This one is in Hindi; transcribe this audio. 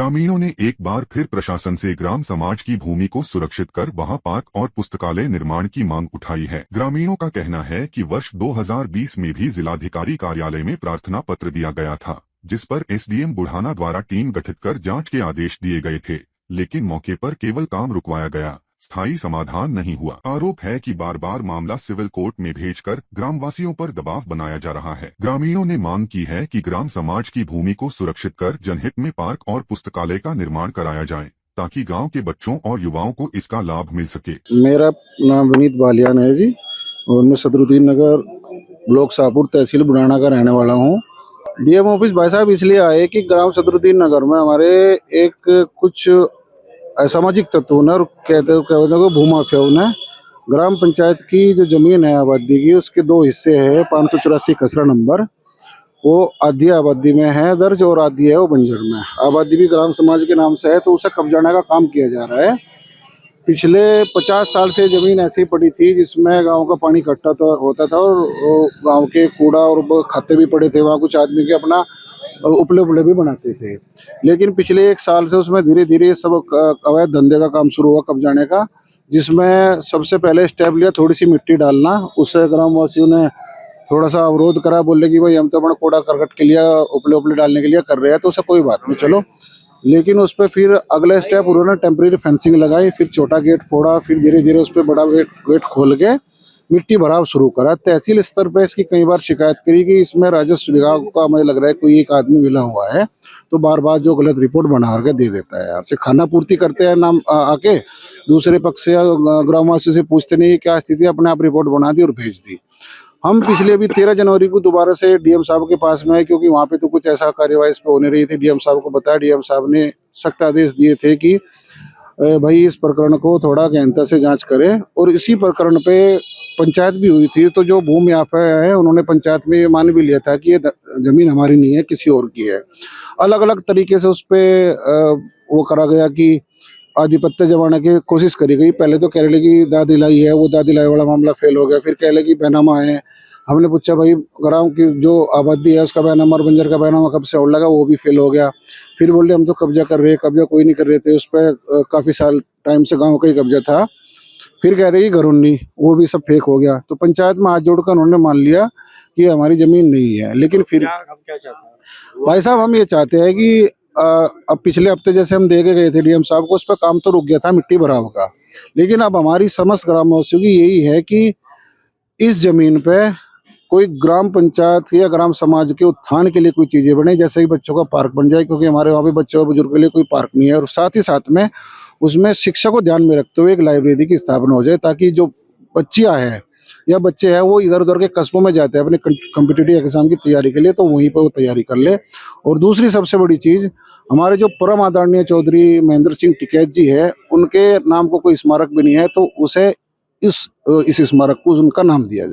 ग्रामीणों ने एक बार फिर प्रशासन से ग्राम समाज की भूमि को सुरक्षित कर वहां पार्क और पुस्तकालय निर्माण की मांग उठाई है। ग्रामीणों का कहना है कि वर्ष 2020 में भी जिलाधिकारी कार्यालय में प्रार्थना पत्र दिया गया था, जिस पर एसडीएम बुढ़ाना द्वारा टीम गठित कर जांच के आदेश दिए गए थे, लेकिन मौके पर केवल काम रुकवाया गया, स्थायी समाधान नहीं हुआ। आरोप है कि बार बार मामला सिविल कोर्ट में भेजकर ग्रामवासियों पर दबाव बनाया जा रहा है। ग्रामीणों ने मांग की है कि ग्राम समाज की भूमि को सुरक्षित कर जनहित में पार्क और पुस्तकालय का निर्माण कराया जाए, ताकि गांव के बच्चों और युवाओं को इसका लाभ मिल सके। मेरा नाम विनीत बालियान है जी, और मैं सदरुद्दीन नगर ब्लॉक शाहपुर तहसील बुढ़ाना का रहने वाला हूँ। डीएम ऑफिस भाई साहब इसलिए आए कि ग्राम सदरुद्दीन नगर में हमारे एक कुछ असामाजिक तत्वों ने और कहते हैं भूमाफियाओं ने ग्राम पंचायत की जो जमीन है आबादी की, उसके दो हिस्से है। 584 खसरा नंबर, वो आधी आबादी में है दर्ज और आधी है वो बंजर में। आबादी भी ग्राम समाज के नाम से है, तो उसे कब्जाने का काम किया जा रहा है। पिछले 50 साल से जमीन ऐसी पड़ी थी जिसमें गांव का पानी इकट्ठा होता था और गांव के कूड़ा और खाते भी पड़े थे। वहाँ कुछ आदमी के अपना उपले उपले भी बनाते थे, लेकिन पिछले 1 साल से उसमें धीरे धीरे सब अवैध धंधे का काम शुरू हुआ कब्जाने का, जिसमें सबसे पहले स्टेप लिया थोड़ी सी मिट्टी डालना। उससे ग्रामवासियों ने थोड़ा सा अवरोध करा, बोले कि भाई हम तो अपना कूड़ा करकट के लिए उपले उपले डालने के लिए कर रहे हैं, तो उससे कोई बात नहीं, चलो। लेकिन उस पर फिर अगला स्टेप उन्होंने टेम्परेरी फेंसिंग लगाई, फिर छोटा गेट फोड़ा, फिर धीरे धीरे उस पर बड़ा गेट खोल के मिट्टी भराव शुरू करा। तहसील स्तर पे इसकी कई बार शिकायत करी कि इसमें राजस्व विभाग का मुझे लग रहा है कोई एक आदमी मिला हुआ है, तो बार बार जो गलत रिपोर्ट बना करके दे देता है। यहाँ से खाना पूर्ति करते हैं नाम आके, दूसरे पक्ष से ग्रामवासियों से पूछते नहीं क्या स्थिति, अपने आप रिपोर्ट बना दी और भेज दी। हम पिछले अभी 13 जनवरी को दोबारा से डीएम साहब के पास में आए, क्योंकि वहाँ पे तो कुछ ऐसा कार्यवाही इस पे होने रही थी। डीएम साहब को बताया, डीएम साहब ने सख्त आदेश दिए थे कि भाई इस प्रकरण को थोड़ा गहनता से जांच करें। और इसी प्रकरण पे पंचायत भी हुई थी, तो जो भूमि माफिया है उन्होंने पंचायत में मान भी लिया था कि ये जमीन हमारी नहीं है, किसी और की है। अलग अलग तरीके से उस पर वो करा गया कि आधिपत्य जमाने की कोशिश करी गई। पहले तो कह रहे कि दादी लाई है, वो दादी लाई वाला मामला फेल हो गया। फिर कह रहे कि बैनामा है। हमने पूछा भाई ग्राम की जो आबादी है उसका बैनामा और बंजर का बैनामा कब से होने लगा, वो भी फेल हो गया। फिर बोले हम तो कब्जा कर रहे हैं, कब्जा कोई नहीं कर रहे थे, उस पर काफ़ी साल टाइम से गाँव का ही कब्जा था। फिर कह रहे कि घरुन्नी, वो भी सब फेक हो गया। तो पंचायत में हाथ जोड़कर उन्होंने मान लिया कि हमारी जमीन नहीं है। लेकिन फिर क्या चाहते हैं भाई साहब, हम ये चाहते हैं कि अब पिछले हफ्ते जैसे हम दे के गए थे डीएम साहब को, उस पर काम तो रुक गया था मिट्टी भराव का, लेकिन अब हमारी समस्त ग्रामवासियों की यही है कि इस जमीन पे कोई ग्राम पंचायत या ग्राम समाज के उत्थान के लिए कोई चीजें बने, जैसे ही बच्चों का पार्क बन जाए, क्योंकि हमारे वहाँ पे बच्चों और बुजुर्ग के लिए कोई पार्क नहीं है। और साथ ही साथ में उसमें शिक्षा को ध्यान में रखते हुए एक लाइब्रेरी की स्थापना हो जाए, ताकि जो बच्चियाँ हैं या बच्चे हैं वो इधर उधर के कस्बों में जाते हैं अपने कॉम्पिटिटिव एग्जाम की तैयारी के लिए, तो वहीं पर वो तैयारी कर ले। और दूसरी सबसे बड़ी चीज़, हमारे जो परम आदरणीय चौधरी महेंद्र सिंह टिकैत जी है, उनके नाम को कोई स्मारक भी नहीं है, तो उसे इस स्मारक को उनका नाम दिया जाए।